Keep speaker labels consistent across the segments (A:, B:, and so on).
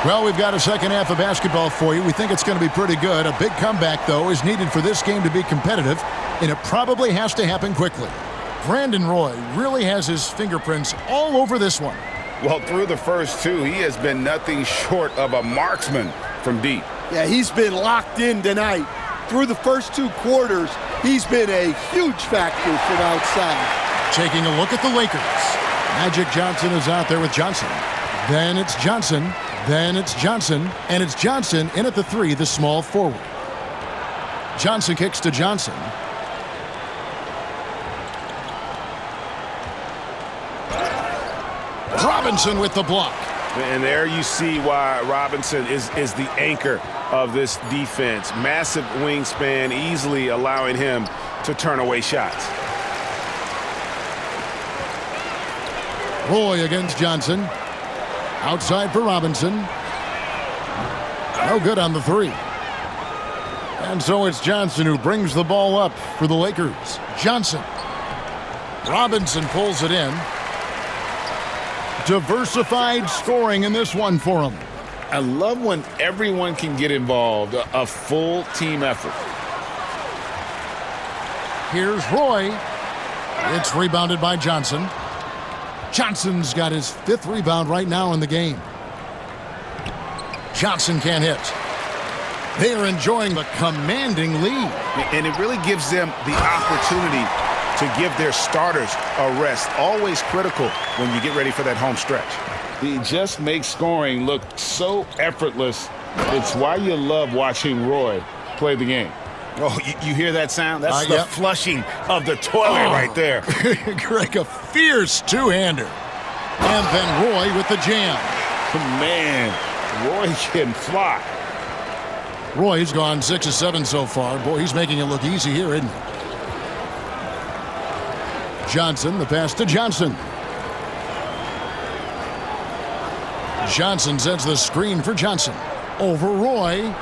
A: Well, we've got a second half of basketball for you. We think it's going to be pretty good. A big comeback, though, is needed for this game to be competitive, and it probably has to happen quickly. Brandon Roy really has his fingerprints all over this one.
B: Well, through the first two, he has been nothing short of a marksman from deep.
C: Yeah, he's been locked in tonight. Through the first two quarters, he's been a huge factor from outside.
A: Taking a look at the Lakers. Magic Johnson is out there with Johnson. Then it's Johnson. Then it's Johnson. And it's Johnson in at the three, the small forward. Johnson kicks to Johnson. Robinson with the block.
B: And there you see why Robinson is the anchor of this defense. Massive wingspan, easily allowing him to turn away shots.
A: Roy against Johnson. Outside for Robinson. No good on the three. And so it's Johnson who brings the ball up for the Lakers. Johnson. Robinson pulls it in. Diversified scoring in this one for him.
B: I love when everyone can get involved, a full team effort.
A: Here's Roy. It's rebounded by Johnson. Johnson's got his fifth rebound right now in the game. Johnson can't hit. They are enjoying the commanding lead.
B: And it really gives them the opportunity to give their starters a rest. Always critical when you get ready for that home stretch. He just makes scoring look so effortless. It's why you love watching Roy play the game. Oh, you hear that sound? That's the flushing of the toilet right there.
A: Greg, a fierce two-hander. And then Roy with the jam.
B: Man, Roy can fly.
A: Roy's gone 6 of 7 so far. Boy, he's making it look easy here, isn't he? Johnson, the pass to Johnson. Johnson sends the screen for Johnson. Over Roy.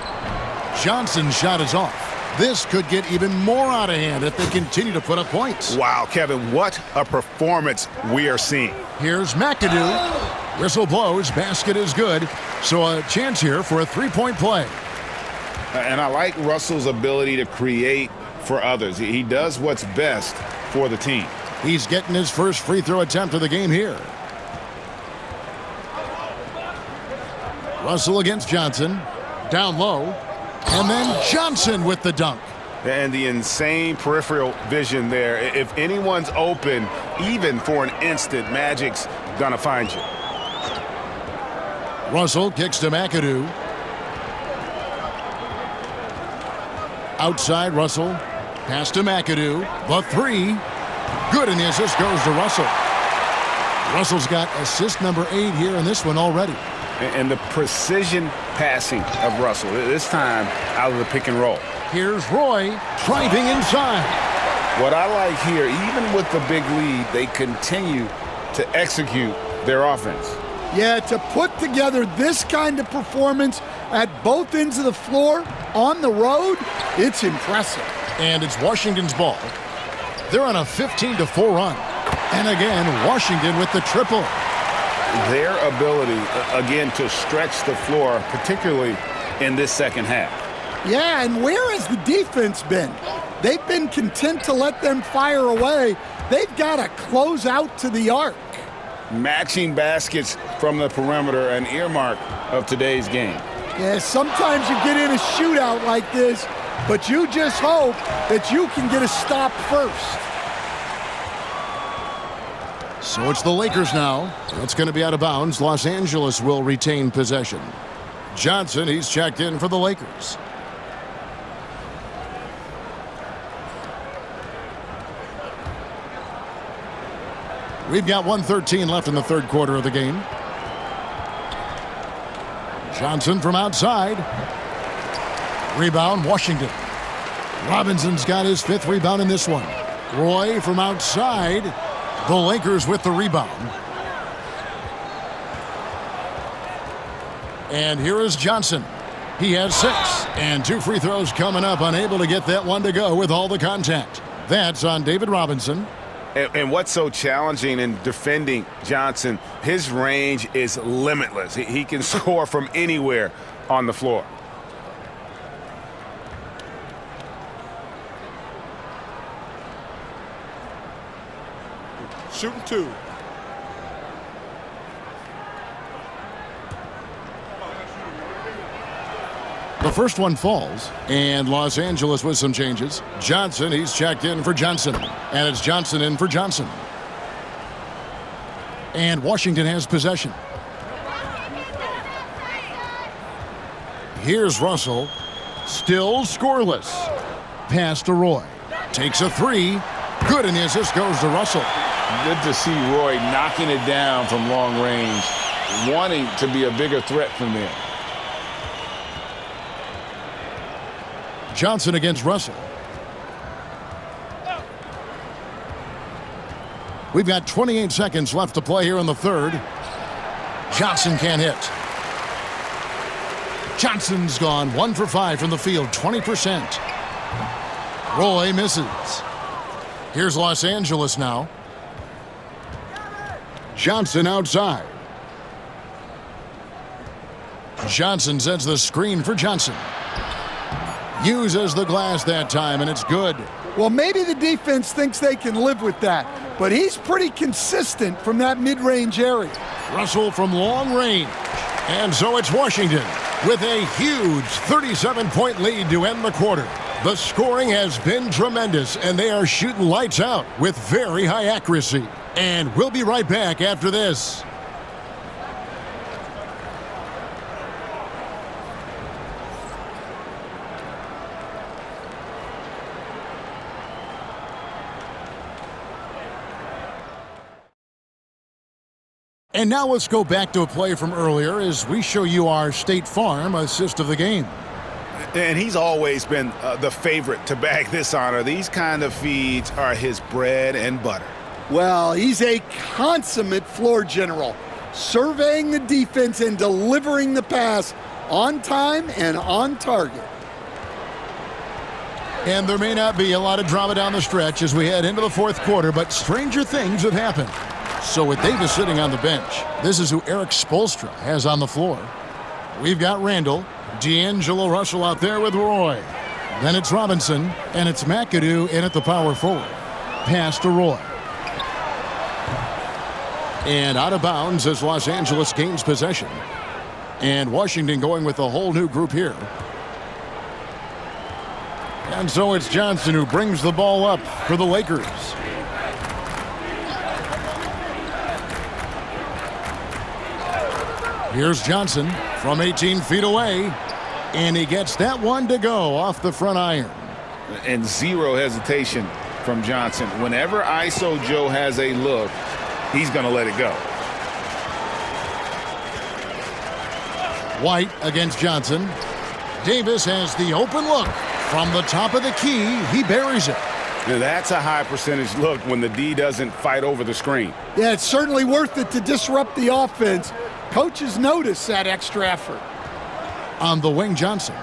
A: Johnson's shot is off. This could get even more out of hand if they continue to put up points.
B: Wow, Kevin, what a performance we are seeing.
A: Here's McAdoo. Whistle blows, basket is good. So a chance here for a three-point play.
B: And I like Russell's ability to create for others. He does what's best for the team.
A: He's getting his first free throw attempt of the game here. Russell against Johnson. Down low. And then Johnson with the dunk.
B: And the insane peripheral vision there. If anyone's open, even for an instant, Magic's gonna find you.
A: Russell kicks to McAdoo. Outside Russell. Pass to McAdoo. The three. Good, and the assist goes to Russell. Russell's got assist number 8 here in this one already.
B: And the precision passing of Russell, this time out of the pick and roll.
A: Here's Roy driving inside.
B: What I like here, even with the big lead, they continue to execute their offense.
C: Yeah, to put together this kind of performance at both ends of the floor on the road, it's impressive.
A: And it's Washington's ball. They're on a 15-4 run. And again, Washington with the triple.
B: Their ability, again, to stretch the floor, particularly in this second half.
C: Yeah, and where has the defense been? They've been content to let them fire away. They've got to close out to the arc.
B: Matching baskets from the perimeter, an earmark of today's game.
C: Yeah, sometimes you get in a shootout like this, but you just hope that you can get a stop first.
A: So it's the Lakers now. It's going to be out of bounds. Los Angeles will retain possession. Johnson, he's checked in for the Lakers. We've got 1:13 left in the third quarter of the game. Johnson from outside. Rebound, Washington. Robinson's got his 5th rebound in this one. Roy from outside. The Lakers with the rebound. And here is Johnson. He has 6. And 2 free throws coming up. Unable to get that one to go with all the contact. That's on David Robinson.
B: And what's so challenging in defending Johnson, his range is limitless. He can score from anywhere on the floor.
C: Shooting two.
A: The first one falls, and Los Angeles with some changes. Johnson, he's checked in for Johnson, and it's Johnson in for Johnson. And Washington has possession. Here's Russell, still scoreless. Pass to Roy, takes a three. Good, and the assist goes to Russell.
B: Good to see Roy knocking it down from long range, wanting to be a bigger threat from there.
A: Johnson against Russell. We've got 28 seconds left to play here in the third. Johnson can't hit. Johnson's gone 1 for 5 from the field, 20%. Roy misses. Here's Los Angeles now. Johnson outside. Johnson sets the screen for Johnson. Uses the glass that time, and it's good.
C: Well, maybe the defense thinks they can live with that, but he's pretty consistent from that mid-range area.
A: Russell from long range. And so it's Washington with a huge 37-point lead to end the quarter. The scoring has been tremendous, and they are shooting lights out with very high accuracy. And we'll be right back after this. And now let's go back to a play from earlier as we show you our State Farm assist of the game.
B: And he's always been the favorite to bag this honor. These kind of feeds are his bread and butter.
C: Well, he's a consummate floor general, surveying the defense and delivering the pass on time and on target.
A: And there may not be a lot of drama down the stretch as we head into the fourth quarter, but stranger things have happened. So with Davis sitting on the bench, this is who Eric Spoelstra has on the floor. We've got Randall, D'Angelo Russell out there with Roy. Then it's Robinson, and it's McAdoo in at the power forward. Pass to Roy. And out of bounds as Los Angeles gains possession. And Washington going with a whole new group here. And so it's Johnson who brings the ball up for the Lakers. Here's Johnson from 18 feet away, and he gets that one to go off the front iron.
B: And zero hesitation from Johnson. Whenever ISO Joe has a look, he's going to let it go.
A: White against Johnson. Davis has the open look. From the top of the key, he buries it.
B: Now that's a high percentage look when the D doesn't fight over the screen.
C: Yeah, it's certainly worth it to disrupt the offense. Coaches notice that extra effort.
A: On the wing, Johnson.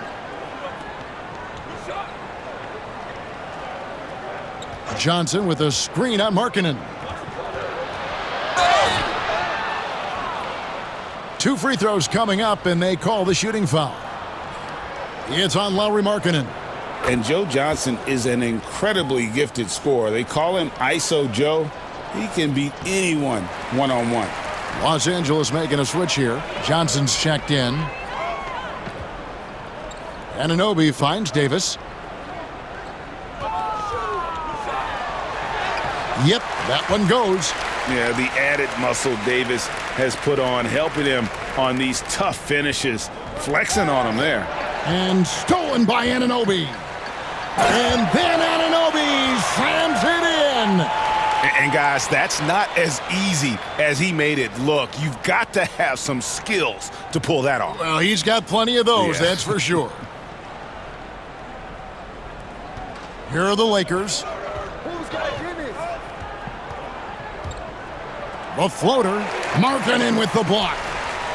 A: Johnson with a screen on Markkanen. 2 free throws coming up, and they call the shooting foul. It's on Lauri Markkanen.
B: And Joe Johnson is an incredibly gifted scorer. They call him ISO Joe. He can beat anyone one-on-one.
A: Los Angeles making a switch here. Johnson's checked in. Anunoby finds Davis. Yep, that one goes.
B: Yeah, the added muscle Davis has put on, helping him on these tough finishes, flexing on him there.
A: And stolen by Anunoby. And then Anunoby slams it in.
B: And guys, that's not as easy as he made it look. You've got to have some skills to pull that off.
A: Well, he's got plenty of those, that's for sure. Here are the Lakers. The floater, Markkanen with the block.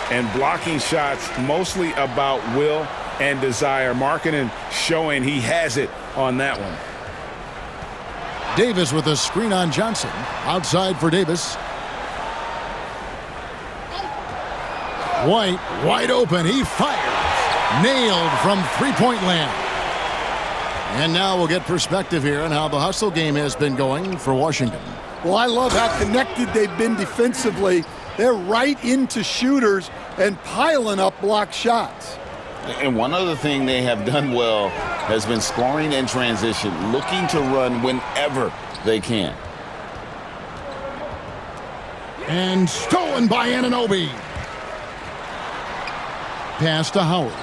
B: And blocking shots mostly about will and desire. Markkanen showing he has it on that one.
A: Davis with a screen on Johnson. Outside for Davis. White, wide open. He fires. Nailed from three-point land. And now we'll get perspective here on how the hustle game has been going for Washington.
C: Well, I love how connected they've been defensively. They're right into shooters and piling up block shots.
B: And one other thing they have done well has been scoring in transition, looking to run whenever they can.
A: And stolen by Anunoby. Pass to Howard.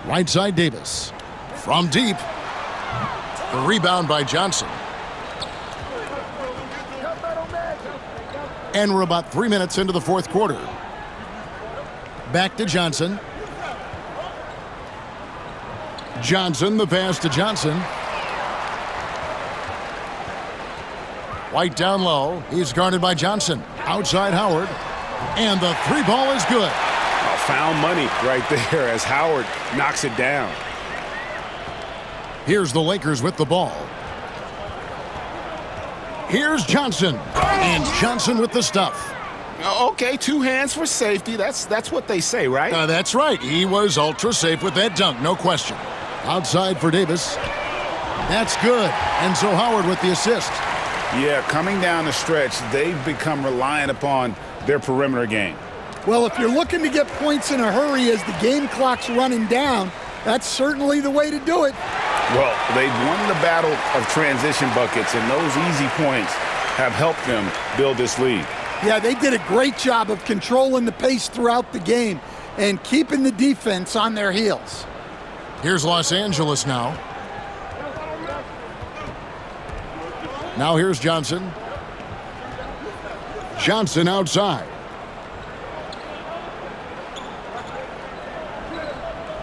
A: Right side Davis. From deep. The rebound by Johnson. And we're about 3 minutes into the fourth quarter. Back to Johnson. Johnson, the pass to Johnson. White down low. He's guarded by Johnson. Outside Howard. And the three ball is good.
B: Found money right there as Howard knocks it down.
A: Here's the Lakers with the ball. Here's Johnson. And Johnson with the stuff.
B: Okay, two hands for safety. That's what they say, right?
A: That's right. He was ultra safe with that dunk, no question. Outside for Davis. That's good. And so Howard with the assist.
B: Yeah, coming down the stretch, they've become reliant upon their perimeter game.
C: Well, if you're looking to get points in a hurry as the game clock's running down, that's certainly the way to do it.
B: Well, they've won the battle of transition buckets, and those easy points have helped them build this lead.
C: Yeah, they did a great job of controlling the pace throughout the game and keeping the defense on their heels.
A: Here's Los Angeles now. Now here's Johnson. Johnson outside.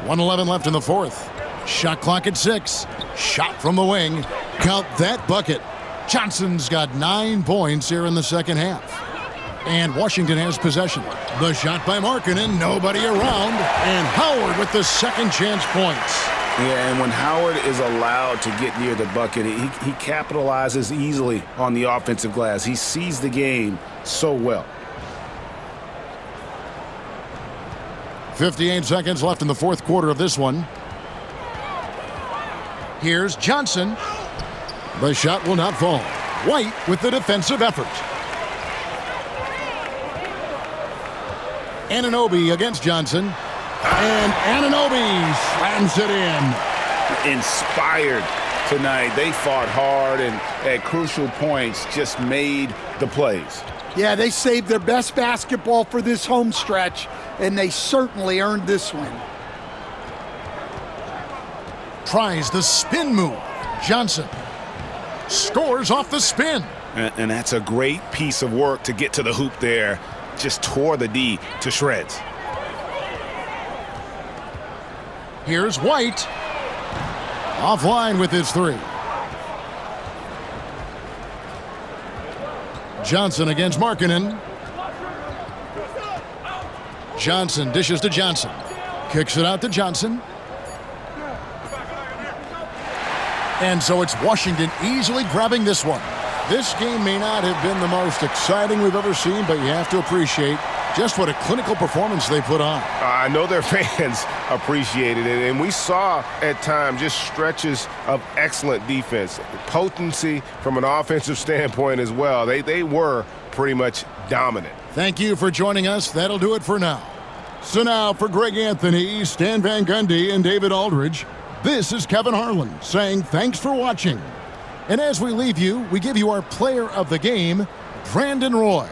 A: 1:11 left in the fourth. Shot clock at 6. Shot from the wing. Count that bucket. Johnson's got 9 points here in the second half. And Washington has possession. The shot by Markkanen, nobody around. And Howard with the second chance points.
B: Yeah, and when Howard is allowed to get near the bucket, he capitalizes easily on the offensive glass. He sees the game so well.
A: 58 seconds left in the fourth quarter of this one. Here's Johnson. The shot will not fall. White with the defensive effort. Anunoby against Johnson. And Anunoby slams it in.
B: Inspired tonight. They fought hard and at crucial points just made the plays.
C: Yeah, they saved their best basketball for this home stretch, and they certainly earned this win.
A: Tries the spin move. Johnson scores off the spin.
B: And that's a great piece of work to get to the hoop there. Just tore the D to shreds.
A: Here's White. Offline with his three. Johnson against Markkanen. Johnson dishes to Johnson. Kicks it out to Johnson. And so it's Washington easily grabbing this one. This game may not have been the most exciting we've ever seen, but you have to appreciate just what a clinical performance they put on.
D: I know their fans appreciated it, and we saw at times just stretches of excellent defense. Potency from an offensive standpoint as well. They were pretty much dominant.
A: Thank you for joining us. That'll do it for now. So now for Greg Anthony, Stan Van Gundy, and David Aldridge, this is Kevin Harlan saying thanks for watching. And as we leave you, we give you our player of the game, Brandon Roy.